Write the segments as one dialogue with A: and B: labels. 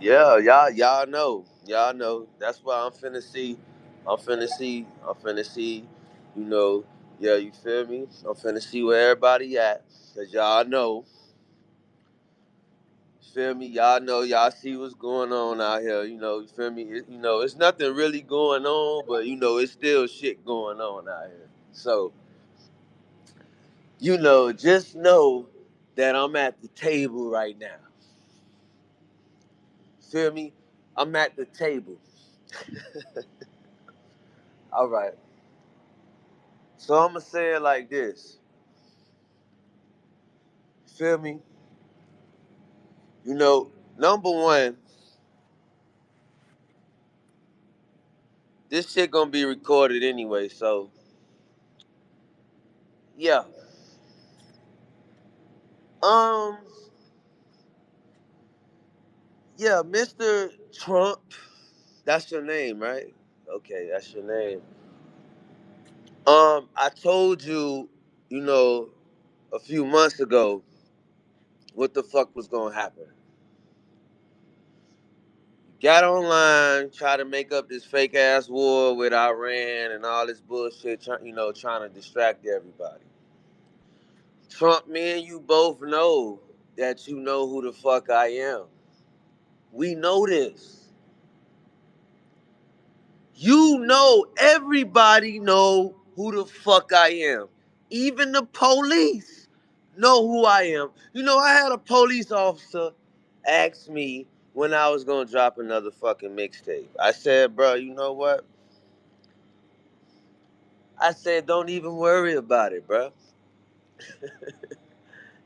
A: Yeah, y'all know. Y'all know. That's why I'm finna see. I'm finna see, you know, yeah, you feel me? I'm finna see where everybody at. Cause y'all know, feel me? Y'all know, y'all see what's going on out here. You feel me? It's nothing really going on, but it's still shit going on out here. So, just know that I'm at the table right now. Feel me? I'm at the table. All right. So I'm gonna say it like this. Feel me? Number one, this shit gonna be recorded anyway. So yeah. Um. Yeah, Mr. Trump. That's your name, right? Okay, that's your name. I told you, you know, a few months ago, what the fuck was gonna happen. Got online, tried to make up this fake ass war with Iran and all this bullshit, trying to distract everybody. Trump, me and you both know that you know who the fuck I am. We know this. Everybody know who the fuck I am. Even the police know who I am. I had a police officer ask me when I was gonna drop another fucking mixtape. I said, bro, you know what? I said, don't even worry about it, bro.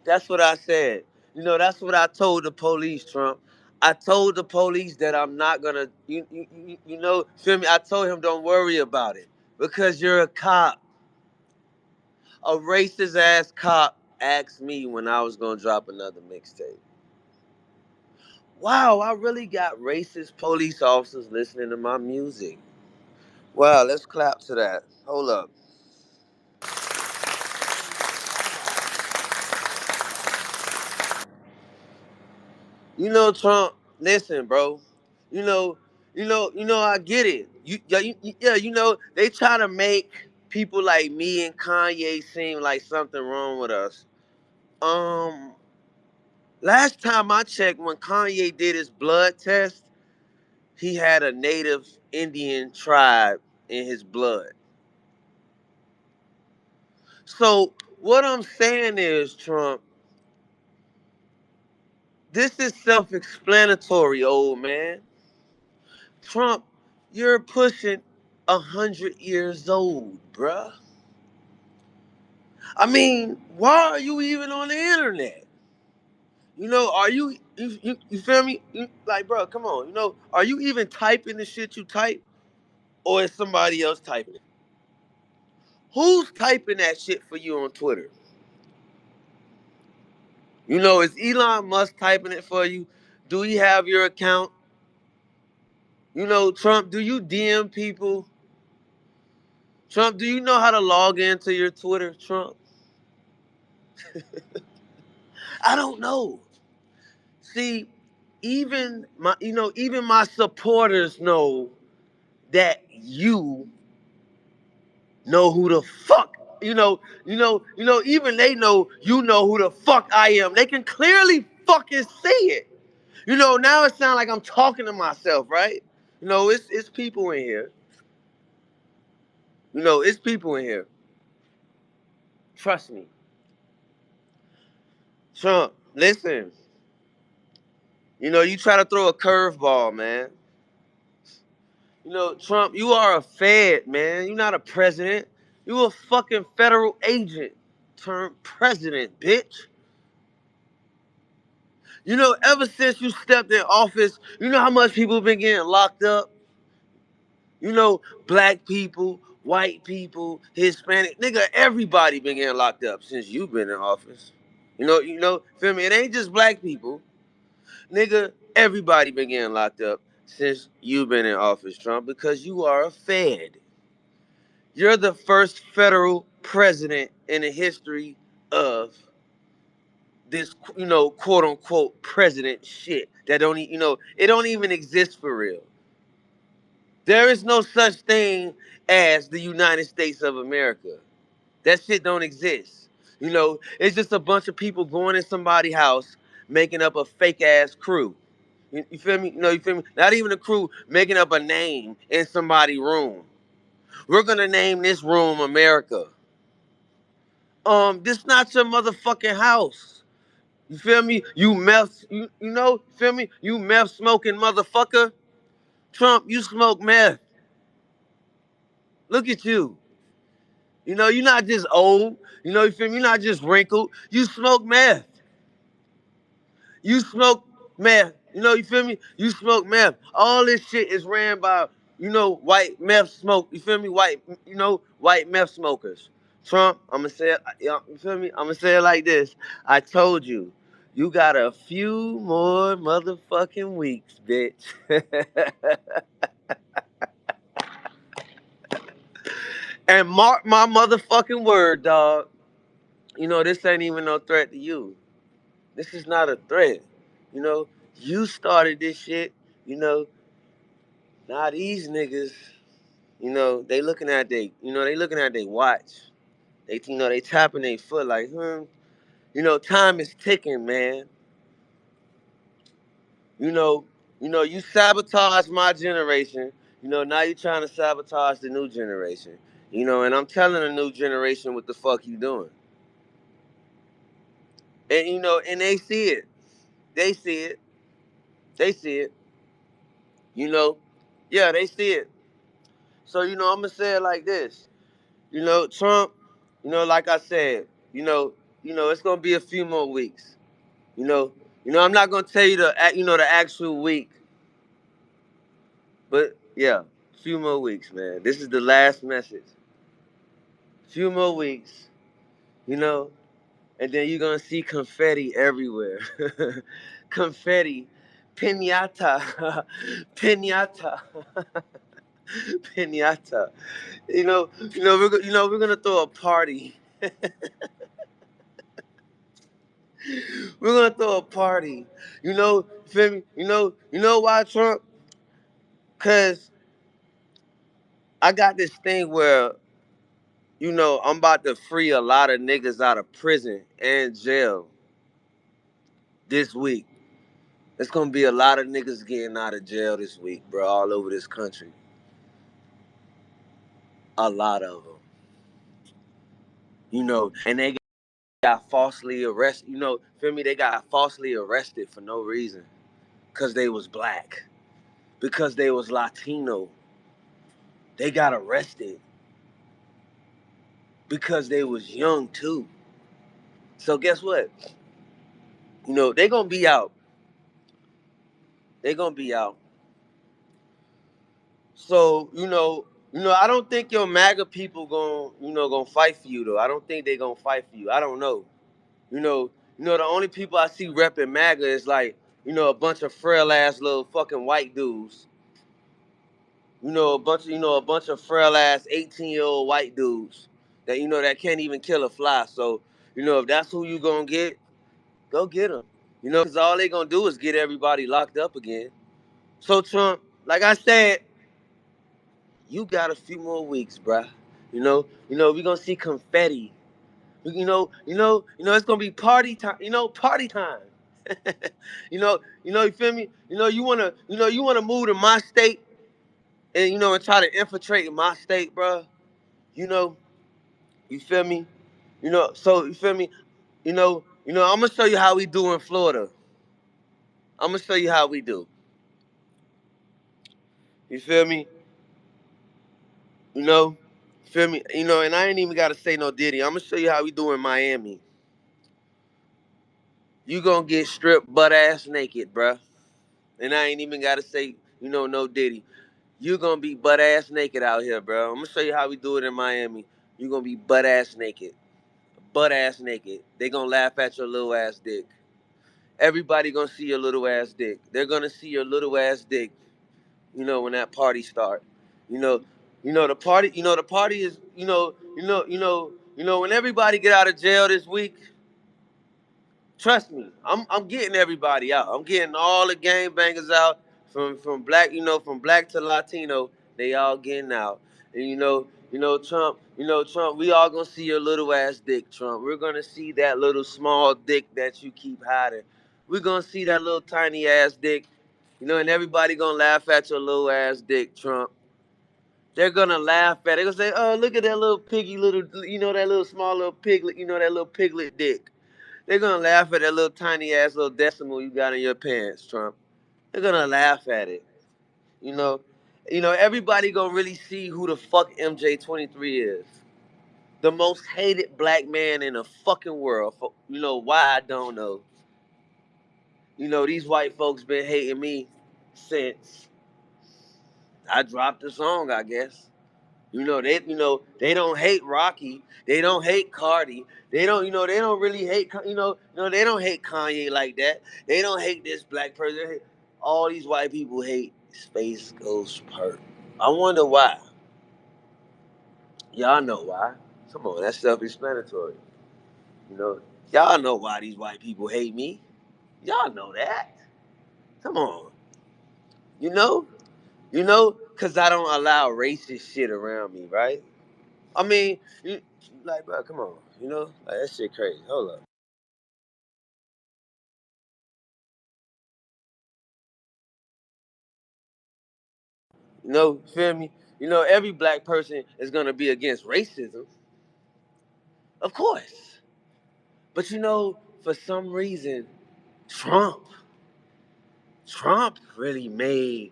A: That's what I said. That's what I told the police, Trump. I told the police that I'm not gonna, feel me? I told him don't worry about it because you're a cop. A racist ass cop asked me when I was gonna drop another mixtape. Wow, I really got racist police officers listening to my music. Wow, let's clap to that. Hold up. Trump, listen, bro. You know, I get it. They try to make people like me and Kanye seem like something wrong with us. Um, Last time I checked, when Kanye did his blood test, he had a native Indian tribe in his blood. So what I'm saying is, Trump, this is self-explanatory, old man. Trump, you're pushing 100 years old, bruh. I mean, why are you even on the internet? Are you feel me? Like, bro, come on. Are you even typing the shit you type, or is somebody else typing it? Who's typing that shit for you on Twitter? Is Elon Musk typing it for you? Do he have your account? Trump, do you DM people? Trump, do you know how to log into your Twitter, Trump? I don't know. See, even my supporters know that you know who the fuck, even they know you know who the fuck I am. They can clearly fucking see it. Now it sounds like I'm talking to myself, right? It's people in here. It's people in here. Trust me. Trump, listen. You try to throw a curveball, man. Trump, you are a Fed, man. You're not a president. You a fucking federal agent turned president, bitch. Ever since you stepped in office, you know how much people been getting locked up? Black people, white people, Hispanic, nigga, everybody been getting locked up since you been in office. Feel me? It ain't just black people. Nigga, everybody been getting locked up since you been in office, Trump, because you are a Fed. You're the first federal president in the history of this, quote unquote president shit that don't, it don't even exist for real. There is no such thing as the United States of America. That shit don't exist. It's just a bunch of people going in somebody's house, making up a fake ass crew. You feel me? You feel me? Not even a crew, making up a name in somebody's room. We're gonna name this room America. This not your motherfucking house. You feel me? You meth, feel me? You meth smoking motherfucker. Trump, you smoke meth. Look at you. You're not just old. You feel me? You're not just wrinkled. You smoke meth. You smoke meth. You feel me? You smoke meth. All this shit is ran by, white meth smoke. You feel me? White meth smokers. Trump, I'm gonna say it, you feel me? I'm gonna say it like this. I told you, you got a few more motherfucking weeks, bitch. And mark my motherfucking word, dog. This ain't even no threat to you. This is not a threat. You know, you started this shit. You know, now these niggas, they looking at they watch. They tapping their foot like, time is ticking, man. You know, you sabotage my generation. Now you trying to sabotage the new generation. And I'm telling the new generation what the fuck you doing. And and they see it. They see it. They see it. You know, yeah, they see it. So I'm gonna say it like this. Trump. Like I said. It's gonna be a few more weeks. You know, I'm not gonna tell you the actual week, but yeah, a few more weeks, man. This is the last message. Few more weeks. You know, and then you're gonna see confetti everywhere. Confetti, pinata, pinata, pinata. We're gonna throw a party. We're gonna throw a party. Feel me? You know why, Trump? Cause I got this thing where, I'm about to free a lot of niggas out of prison and jail this week. It's gonna be a lot of niggas getting out of jail this week, bro, all over this country. A lot of them. And they got falsely arrested. Feel me? They got falsely arrested for no reason. Because they was black. Because they was Latino. They got arrested because they was young too. So guess what? They gonna be out. They gonna be out. So, I don't think your MAGA people gonna fight for you though. I don't think they gonna fight for you. I don't know. The only people I see repping MAGA is like, a bunch of frail ass little fucking white dudes. A bunch of frail ass 18-year-old white dudes that can't even kill a fly. So, if that's who you gonna get, go get them. Because all they gonna do is get everybody locked up again. So Trump, like I said, you got a few more weeks, bruh. We gonna see confetti. It's gonna be party time. Party time. You feel me? You wanna move to my state and try to infiltrate my state, bruh. You know, you feel me? So you feel me? I'm gonna show you how we do in Florida. I'm gonna show you how we do. You feel me? You know, feel me? And I ain't even gotta say no Diddy. I'm gonna show you how we do in Miami. You gonna get stripped butt ass naked, bruh. And I ain't even gotta say, no Diddy. You gonna be butt ass naked out here, bro. I'm gonna show you how we do it in Miami. You gonna be butt ass naked. Butt ass naked. They gonna laugh at your little ass dick. Everybody gonna see your little ass dick. They're gonna see your little ass dick, when that party start. You know, the party is, when everybody get out of jail this week, Trust me, I'm getting everybody out. I'm getting all the gangbangers out from black, from black to Latino. They all getting out. And Trump, Trump, we all gonna see your little ass dick, Trump. We're gonna see that little small dick that you keep hiding. We're gonna see that little tiny ass dick, and everybody gonna laugh at your little ass dick, Trump. They're gonna laugh at it. They're gonna say, "Oh, look at that little piggy little, that little small little piglet, that little piglet dick." They're gonna laugh at that little tiny ass little decimal you got in your pants, Trump. They're gonna laugh at it. You know, everybody gonna really see who the fuck MJ23 is. The most hated black man in the fucking world. Why I don't know. These white folks been hating me since I dropped the song, I guess. They don't hate Rocky. They don't hate Cardi. They don't really hate they don't hate Kanye like that. They don't hate this black person. All these white people hate Spaceghostpurrp. I wonder why. Y'all know why. Come on, that's self-explanatory. You know, y'all know why these white people hate me. Y'all know that. Come on. You know? Cause I don't allow racist shit around me, right? I mean, bro, come on, like that shit crazy. Hold up, feel me? Every black person is gonna be against racism, of course. But for some reason, Trump, Trump really made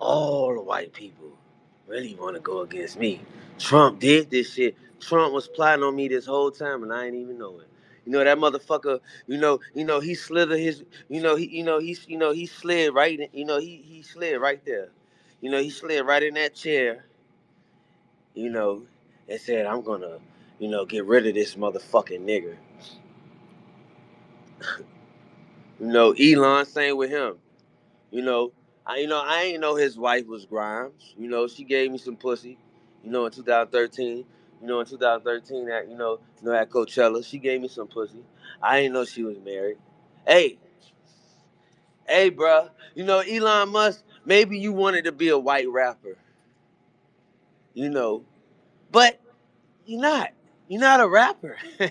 A: all the white people really want to go against me. Trump did this shit. Trump was plotting on me this whole time, and I ain't even know it. That motherfucker. He slithered his. He slid right. He slid right there. He slid right in that chair. You know, and said, "I'm gonna, get rid of this motherfucking nigger." Elon, same with him. You know, I ain't know his wife was Grimes. She gave me some pussy. In 2013. In 2013 at at Coachella, she gave me some pussy. I ain't know she was married. Hey, hey, bruh. Elon Musk. Maybe you wanted to be a white rapper. But you're not. You're not a rapper. Feel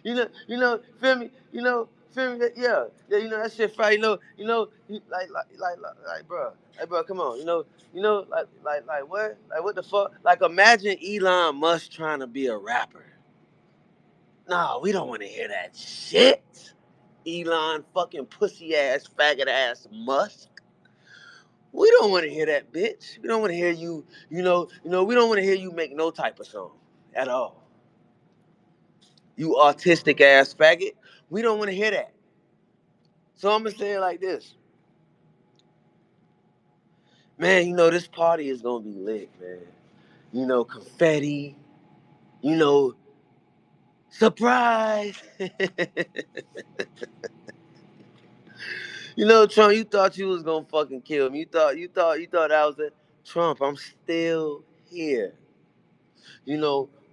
A: me? Feel me? Yeah, yeah. That shit fire. Bro, hey, bro, come on. What? Like, what the fuck? Like, imagine Elon Musk trying to be a rapper. Nah, we don't want to hear that shit. Elon fucking pussy ass, faggot ass Musk. We don't want to hear that, bitch. We don't want to hear you. We don't want to hear you make no type of song at all. You autistic ass faggot. We don't want to hear that. So I'm gonna say it like this, man. This party is gonna be lit, man. Confetti. You know, surprise. Trump. You thought you was gonna fucking kill me. You thought I was it. Trump. I'm still here.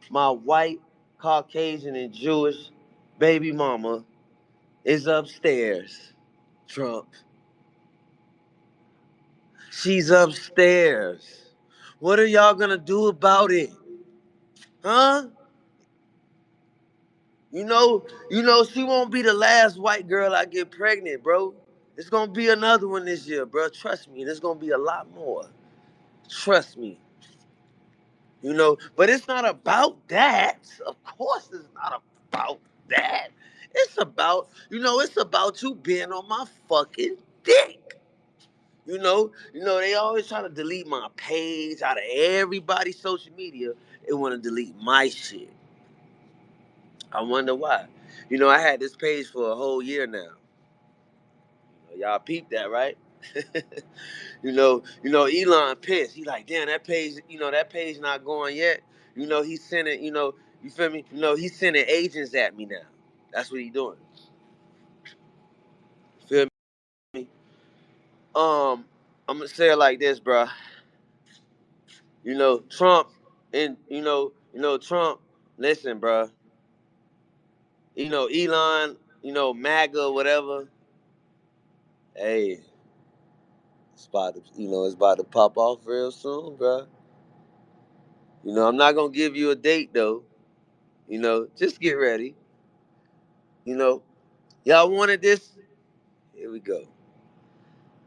A: My white, Caucasian, and Jewish baby mama is upstairs. Trump. She's upstairs. What are y'all gonna do about it? Huh? She won't be the last white girl I get pregnant, bro. It's gonna be another one this year, bro. Trust me, there's gonna be a lot more. Trust me. But it's not about that. Of course it's not about that. It's about you being on my fucking dick. They always try to delete my page out of everybody's social media. They want to delete my shit. I wonder why. I had this page for a whole year now. Y'all peeped that, right? Elon pissed. He like, damn, that page not going yet. He's sending, you feel me? He's sending agents at me now. That's what he doing. Feel me? I'm gonna say it like this, bro. Trump and Trump. Listen, bro. Elon. MAGA or whatever. Hey, it's about to pop off real soon, bro. I'm not gonna give you a date though. Just get ready. You know, y'all wanted this. Here we go.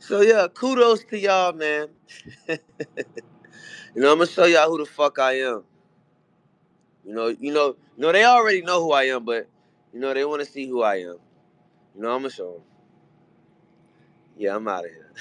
A: So yeah, kudos to y'all, man. I'm gonna show y'all who the fuck I am. They already know who I am, but they want to see who I am. I'm gonna show them. Yeah, I'm out of here.